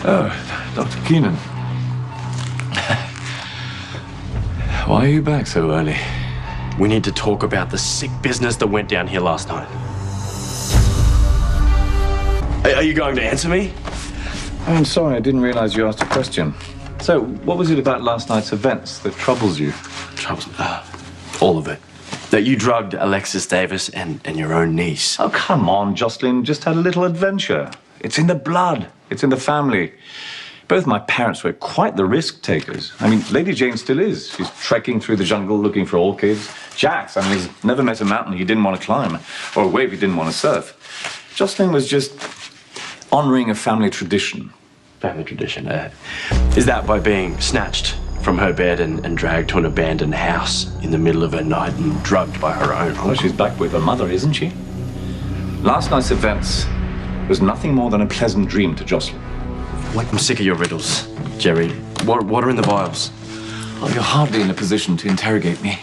Oh, Dr. Keenan. Why are you back so early? We need to talk about the sick business that went down here last night. Are you going to answer me? I'm sorry, I didn't realize you asked a question. So, what was it about last night's events that troubles you? Troubles me? All of it. That you drugged Alexis Davis and your own niece. Oh, come on, Jocelyn just had a little adventure. It's in the blood. It's in the family. Both my parents were quite the risk takers. I mean, Lady Jane still is. She's trekking through the jungle looking for orchids. Jax, I mean, he's never met a mountain he didn't want to climb, or a wave he didn't want to surf. Jocelyn was just honoring a family tradition. Family tradition, Is that by being snatched from her bed and dragged to an abandoned house in the middle of the night and drugged by her own? Well, she's back with her mother, isn't she? Last night's events was nothing more than a pleasant dream to Jocelyn. I'm sick of your riddles, Jerry. What are in the vials? Oh, you're hardly in a position to interrogate me.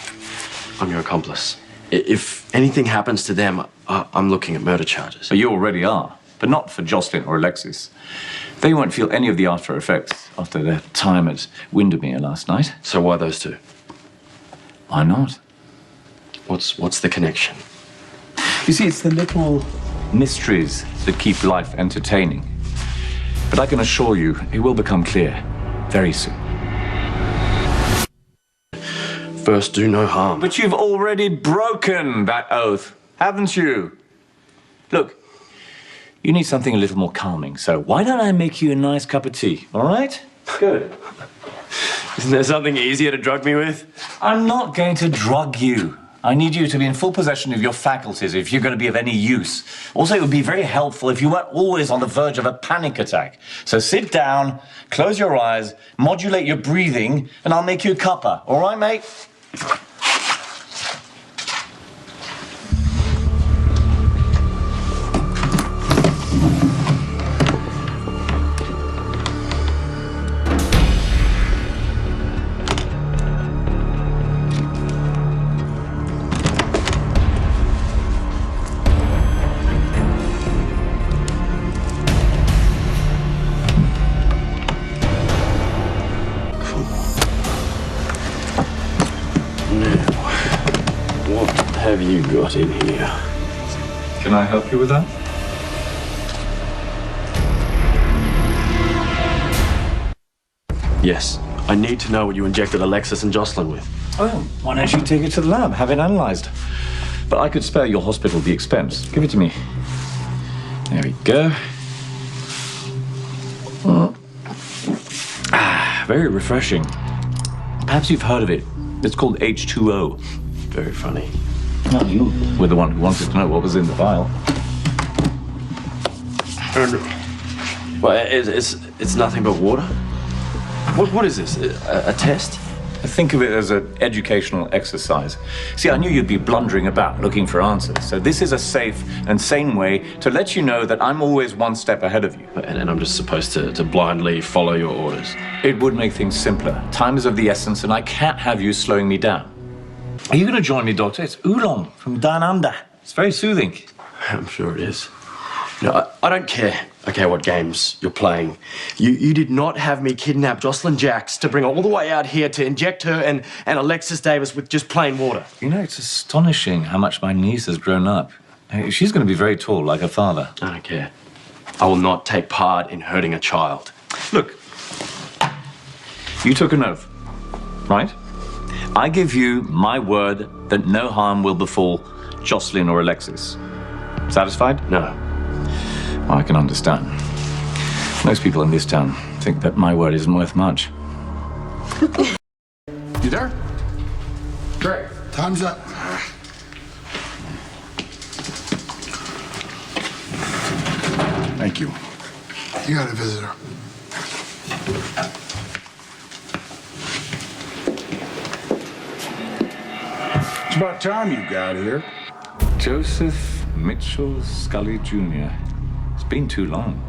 I'm your accomplice. If anything happens to them, I'm looking at murder charges. But you already are, but not for Jocelyn or Alexis. They won't feel any of the after effects after their time at Windermere last night. So why those two? Why not? What's the connection? You see, it's the little mysteries that keep life entertaining. But I can assure you, it will become clear very soon. First, do no harm. But you've already broken that oath, haven't you? Look, you need something a little more calming, so why don't I make you a nice cup of tea, all right? Good. Isn't there something easier to drug me with? I'm not going to drug you. I need you to be in full possession of your faculties if you're going to be of any use. Also, it would be very helpful if you weren't always on the verge of a panic attack. So sit down, close your eyes, modulate your breathing, and I'll make you a cuppa. All right, mate? What have you got in here? Can I help you with that? Yes. I need to know what you injected Alexis and Jocelyn with. Well, why don't you take it to the lab, have it analyzed? But I could spare your hospital the expense. Give it to me. There we go. Very refreshing. Perhaps you've heard of it. It's called H2O. Very funny. Well, you were the one who wanted to know what was in the vial. Well, it's nothing but water? What is this? A test? Think of it as an educational exercise. See, I knew you'd be blundering about looking for answers, so this is a safe and sane way to let you know that I'm always one step ahead of you. And I'm just supposed to blindly follow your orders? It would make things simpler. Time is of the essence, and I can't have you slowing me down. Are you going to join me, Doctor? It's oolong from Down Under. It's very soothing. I'm sure it is. No, I don't care, okay, what games you're playing. You did not have me kidnap Jocelyn Jax to bring her all the way out here to inject her and Alexis Davis with just plain water. You know, it's astonishing how much my niece has grown up. She's going to be very tall, like her father. I don't care. I will not take part in hurting a child. Look, you took an oath, right? I give you my word that no harm will befall Jocelyn or Alexis. Satisfied? No. Well, I can understand. Most people in this town think that my word isn't worth much. You there? Great. Time's up. Thank you. You got a visitor. It's about time you got here. Joseph Mitchell Scully Jr. It's been too long.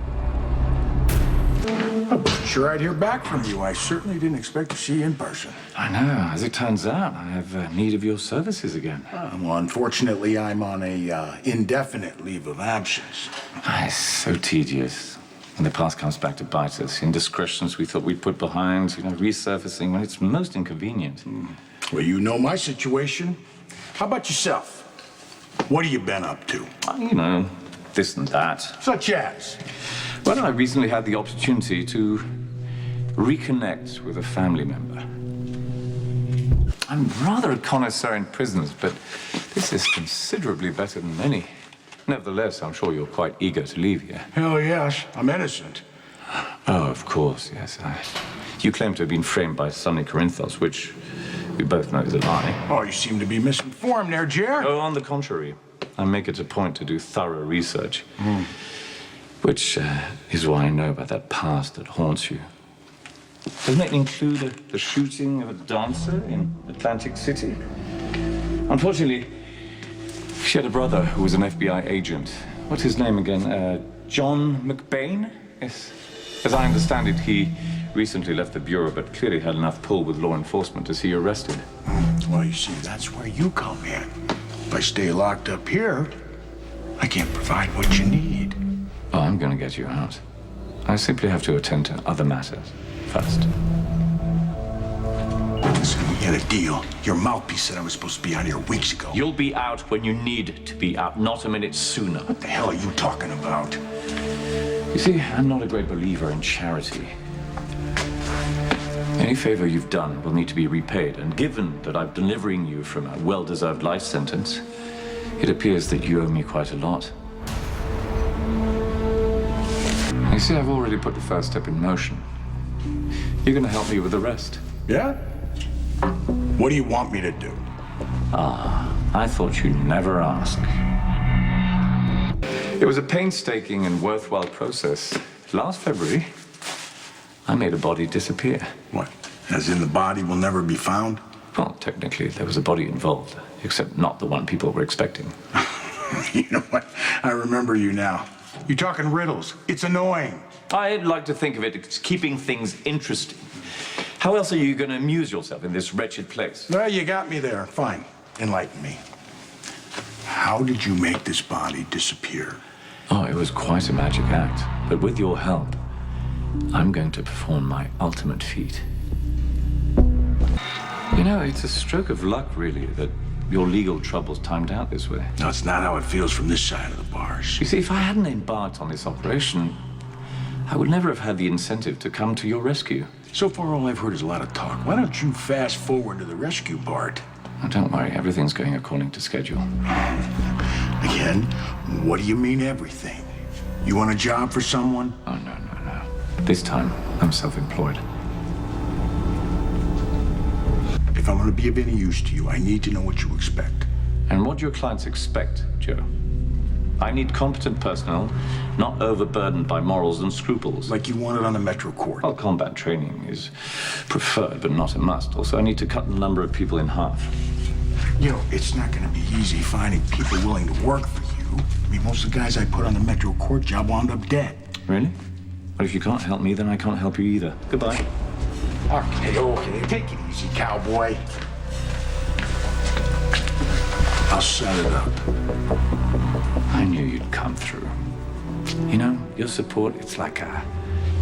I wasn't sure I'd hear back from you. I certainly didn't expect to see you in person. I know. As it turns out, I have need of your services again. Well, unfortunately, I'm on a indefinite leave of absence. It's so tedious. When the past comes back to bite us, indiscretions we thought we'd put behind, resurfacing when it's most inconvenient. Well, you know my situation. How about yourself? What have you been up to? This and that. Such as? Well, I recently had the opportunity to reconnect with a family member. I'm rather a connoisseur in prisons, but this is considerably better than many. Nevertheless, I'm sure you're quite eager to leave here. Hell yes, I'm innocent. Oh, of course, yes. You claim to have been framed by Sonny Corinthos, which we both know is a lie. Oh, you seem to be misinformed there, Jer. Oh, on the contrary. I make it a point to do thorough research. Which is why I know about that past that haunts you. Doesn't it include the shooting of a dancer in Atlantic City? Unfortunately, she had a brother who was an FBI agent. What's his name again? John McBain? Yes. As I understand it, he recently left the Bureau, but clearly had enough pull with law enforcement to see you arrested. Well, you see, that's where you come in. If I stay locked up here, I can't provide what you need. Oh, I'm going to get you out. I simply have to attend to other matters first. Listen, we had a deal. Your mouthpiece said I was supposed to be out here weeks ago. You'll be out when you need to be out, not a minute sooner. What the hell are you talking about? You see, I'm not a great believer in charity. Any favor you've done will need to be repaid, and given that I'm delivering you from a well-deserved life sentence, it appears that you owe me quite a lot. You see, I've already put the first step in motion. You're going to help me with the rest. Yeah? What do you want me to do? I thought you'd never ask. It was a painstaking and worthwhile process. Last February, I made a body disappear. What? As in the body will never be found? Well, technically, there was a body involved, except not the one people were expecting. You know what? I remember you now. You're talking riddles. It's annoying. I'd like to think of it as keeping things interesting. How else are you going to amuse yourself in this wretched place? Well, you got me there. Fine. Enlighten me. How did you make this body disappear? Oh, it was quite a magic act. But with your help, I'm going to perform my ultimate feat. It's a stroke of luck, really, that your legal troubles timed out this way. No, it's not how it feels from this side of the bars. You see, if I hadn't embarked on this operation, I would never have had the incentive to come to your rescue. So far, all I've heard is a lot of talk. Why don't you fast forward to the rescue part? Oh, don't worry, everything's going according to schedule. Again, what do you mean everything? You want a job for someone? Oh, no. This time, I'm self-employed. If I'm going to be of any use to you, I need to know what you expect. And what do your clients expect, Joe? I need competent personnel, not overburdened by morals and scruples. Like you wanted on the Metro Court. Well, combat training is preferred, but not a must. Also, I need to cut the number of people in half. It's not going to be easy finding people willing to work for you. I mean, most of the guys I put on the Metro Court job wound up dead. Really? Well, if you can't help me, then I can't help you either. Goodbye. Okay. Take it easy, cowboy. I'll set it up. I knew you'd come through. Your support, it's like a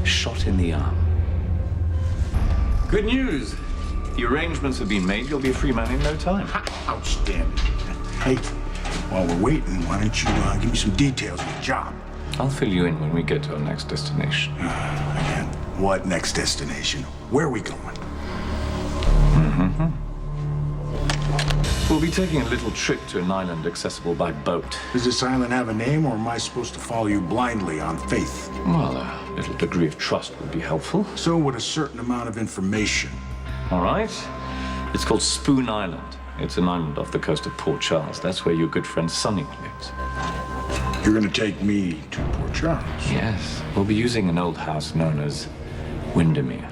shot in the arm. Good news. The arrangements have been made. You'll be a free man in no time. Outstanding. Hey, while we're waiting, why don't you give me some details of the job? I'll fill you in when we get to our next destination. Again, what next destination? Where are we going? We'll be taking a little trip to an island accessible by boat. Does this island have a name, or am I supposed to follow you blindly on faith? Well, a little degree of trust would be helpful. So would a certain amount of information. All right. It's called Spoon Island. It's an island off the coast of Port Charles. That's where your good friend Sonny lives. You're going to take me to Port Charles? Yes. We'll be using an old house known as Windermere.